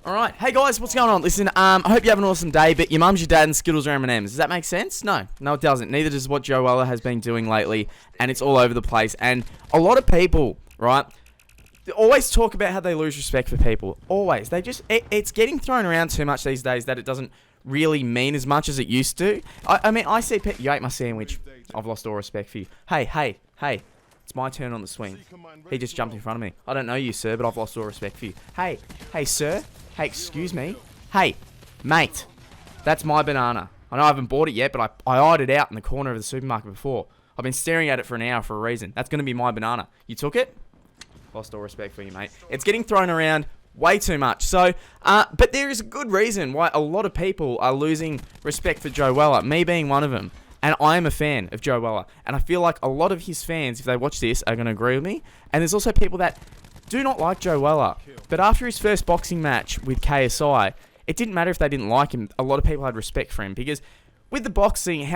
Alright, hey guys, what's going on? Listen, I hope you have an awesome day, but your mum's your dad and Skittles are M&Ms. Does that make sense? No, it doesn't. Neither does what Joe Weller has been doing lately, and it's all over the place. And a lot of people, right, they always talk about how they lose respect for people. Always. It's getting thrown around too much these days that it doesn't really mean as much as it used to. I mean, I see you ate my sandwich. I've lost all respect for you. Hey. It's my turn on the swing. He just jumped in front of me. I don't know you, sir, but I've lost all respect for you. Hey, sir. Hey, excuse me. Hey, mate. That's my banana. I know I haven't bought it yet, but I eyed it out in the corner of the supermarket before. I've been staring at it for an hour for a reason. That's going to be my banana. You took it? Lost all respect for you, mate. It's getting thrown around way too much. So, but there is a good reason why a lot of people are losing respect for Joe Weller, me being one of them. And I am a fan of Joe Weller. And I feel like a lot of his fans, if they watch this, are going to agree with me. And there's also people that do not like Joe Weller. But after his first boxing match with KSI, it didn't matter if they didn't like him. A lot of people had respect for him. Because with the boxing,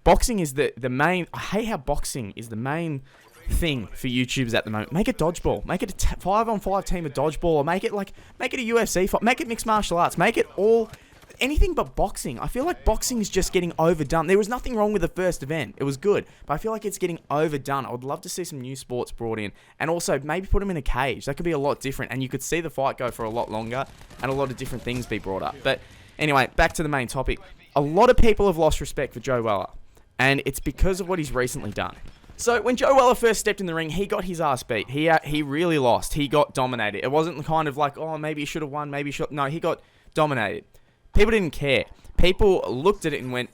boxing is the main... I hate how boxing is the main thing for YouTubers at the moment. Make it dodgeball. Make it a 5-on-5 team of dodgeball. Or make it a UFC fight. Make it mixed martial arts. Make it all... anything but boxing. I feel like boxing is just getting overdone. There was nothing wrong with the first event. It was good. But I feel like it's getting overdone. I would love to see some new sports brought in. And also, maybe put them in a cage. That could be a lot different. And you could see the fight go for a lot longer. And a lot of different things be brought up. But anyway, back to the main topic. A lot of people have lost respect for Joe Weller. And it's because of what he's recently done. So, when Joe Weller first stepped in the ring, he got his ass beat. He really lost. He got dominated. It wasn't kind of like, oh, maybe he should have won. No, he got dominated. People didn't care. People looked at it and went,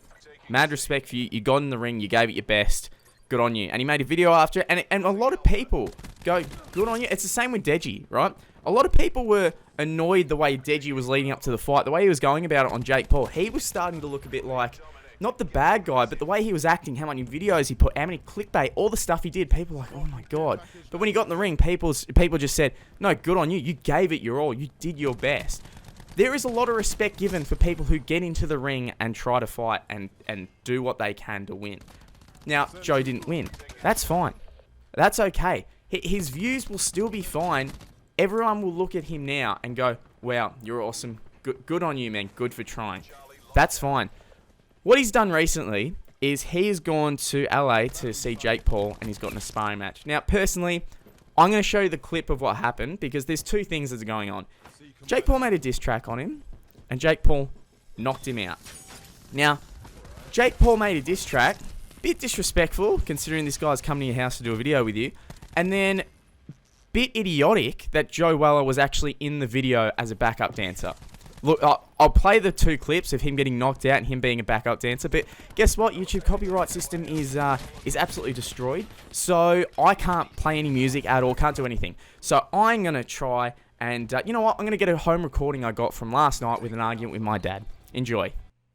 mad respect for you. You got in the ring. You gave it your best. Good on you. And he made a video after it. And a lot of people go, good on you. It's the same with Deji, right? A lot of people were annoyed the way Deji was leading up to the fight. The way he was going about it on Jake Paul. He was starting to look a bit like, not the bad guy, but the way he was acting, how many videos he put, how many clickbait, all the stuff he did. People were like, oh my God. But when he got in the ring, people just said, no, good on you. You gave it your all. You did your best. There is a lot of respect given for people who get into the ring and try to fight and do what they can to win. Now, Joe didn't win. That's fine. That's okay. His views will still be fine. Everyone will look at him now and go, wow, you're awesome. Good on you, man. Good for trying. That's fine. What he's done recently is he has gone to LA to see Jake Paul and he's got an sparring match. Now, personally, I'm going to show you the clip of what happened because there's two things that are going on. Jake Paul made a diss track on him, and Jake Paul knocked him out. Now, Jake Paul made a diss track, bit disrespectful, considering this guy's come to your house to do a video with you, and then bit idiotic that Joe Weller was actually in the video as a backup dancer. Look, I'll play the two clips of him getting knocked out and him being a backup dancer, but guess what? YouTube copyright system is absolutely destroyed, so I can't play any music at all, can't do anything. So I'm going to try... And you know what? I'm going to get a home recording I got from last night with an argument with my dad. Enjoy.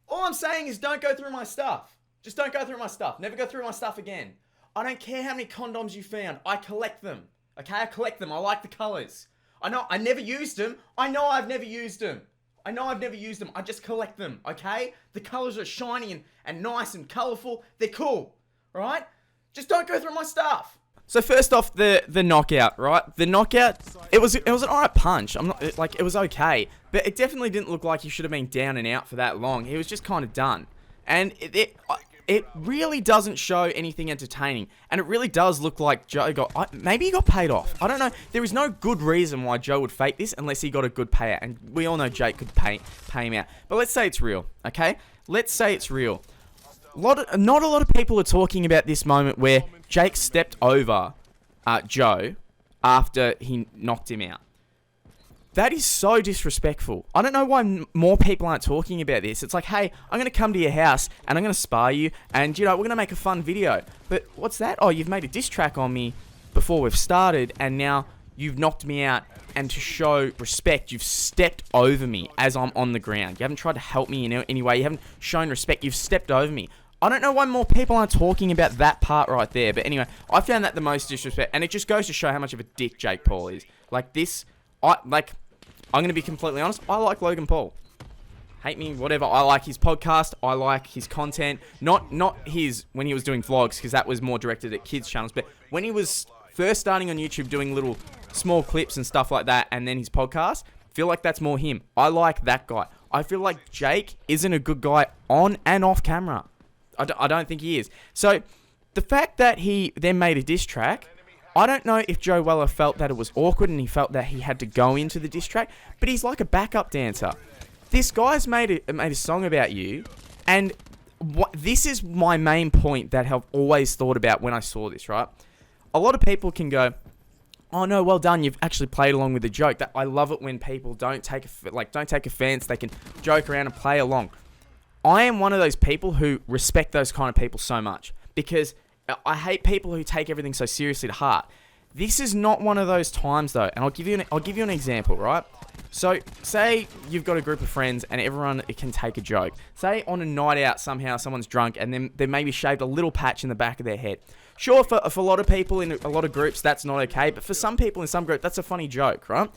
All I'm saying is don't go through my stuff. Just don't go through my stuff. Never go through my stuff again. I don't care how many condoms you found. I collect them. Okay? I collect them. I like the colors. I know I never used them. I know I've never used them. I just collect them. Okay? The colors are shiny and nice and colorful. They're cool. Alright? Just don't go through my stuff. So first off, the knockout, right? The knockout, it was an alright punch. It was okay, but it definitely didn't look like he should have been down and out for that long. He was just kind of done, and it really doesn't show anything entertaining, and it really does look like Joe maybe he got paid off. I don't know. There is no good reason why Joe would fake this unless he got a good payout, and we all know Jake could pay him out. But let's say it's real, okay? Let's say it's real. Not a lot of people are talking about this moment where Jake stepped over Joe after he knocked him out. That is so disrespectful. I don't know why more people aren't talking about this. It's like, hey, I'm going to come to your house and I'm going to spar you and, we're going to make a fun video. But what's that? Oh, you've made a diss track on me before we've started and now you've knocked me out. And to show respect, you've stepped over me as I'm on the ground. You haven't tried to help me in any way. You haven't shown respect. You've stepped over me. I don't know why more people aren't talking about that part right there. But anyway, I found that the most disrespect. And it just goes to show how much of a dick Jake Paul is. Like this, I'm going to be completely honest. I like Logan Paul. Hate me, whatever. I like his podcast. I like his content. Not his, when he was doing vlogs, because that was more directed at kids' channels. But when he was first starting on YouTube doing little small clips and stuff like that, and then his podcast, Feel like that's more him. I like that guy. I feel like Jake isn't a good guy on and off camera. I don't think he is. So, the fact that he then made a diss track, I don't know if Joe Weller felt that it was awkward and he felt that he had to go into the diss track, but he's like a backup dancer. This guy's made a song about you, and this is my main point that I've always thought about when I saw this, right? A lot of people can go, oh no, well done, you've actually played along with the joke. I love it when people don't take offense, they can joke around and play along. I am one of those people who respect those kind of people so much, because I hate people who take everything so seriously to heart. This is not one of those times though, and I'll give you an example, right? So, say you've got a group of friends and everyone can take a joke. Say on a night out somehow someone's drunk and then they maybe shaved a little patch in the back of their head. Sure, for a lot of people in a lot of groups that's not okay, but for some people in some groups that's a funny joke, right?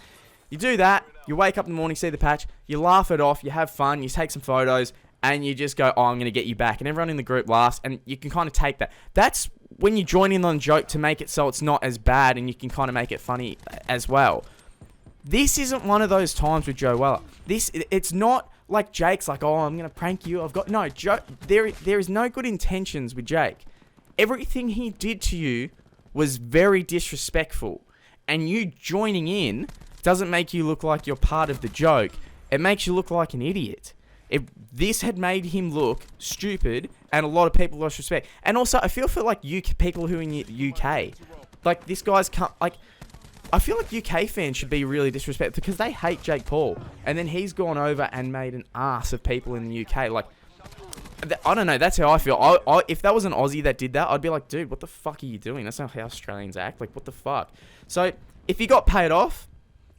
You do that, you wake up in the morning, see the patch, you laugh it off, you have fun, you take some photos, and you just go, oh, I'm going to get you back. And everyone in the group laughs, and you can kind of take that. That's when you join in on the joke to make it so it's not as bad, and you can kind of make it funny as well. This isn't one of those times with Joe Weller. It's not like Jake's like, oh, I'm going to prank you. There is no good intentions with Jake. Everything he did to you was very disrespectful. And you joining in doesn't make you look like you're part of the joke. It makes you look like an idiot. If this had made him look stupid, and a lot of people lost respect. And also, I feel for like people who are in the UK, like this guy's I feel like UK fans should be really disrespectful because they hate Jake Paul, and then he's gone over and made an ass of people in the UK. Like, I don't know. That's how I feel. If that was an Aussie that did that, I'd be like, dude, what the fuck are you doing? That's not how Australians act. Like, what the fuck? So, if he got paid off,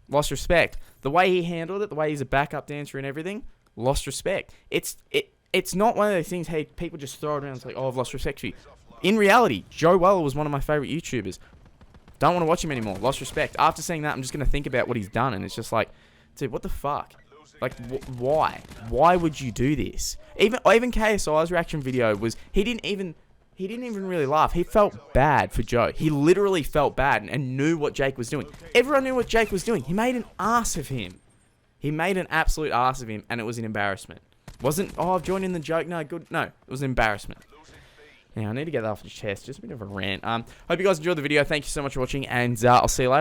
lost respect. The way he handled it, the way he's a backup dancer and everything, lost respect. It's not one of those things, hey, people just throw it around and say, oh, I've lost respect for you. In reality, Joe Weller was one of my favorite YouTubers. Don't want to watch him anymore. Lost respect. After seeing that, I'm just going to think about what he's done, and it's just like, dude, what the fuck? Like, why? Why would you do this? Even KSI's reaction video was, he didn't even really laugh. He felt bad for Joe. He literally felt bad and knew what Jake was doing. Everyone knew what Jake was doing. He made an ass of him. He made an absolute ass of him, and it was an embarrassment. Wasn't, oh, I've joined in the joke. No, good. No, it was an embarrassment. Now, I need to get that off the chest. Just a bit of a rant. Hope you guys enjoyed the video. Thank you so much for watching, and I'll see you later.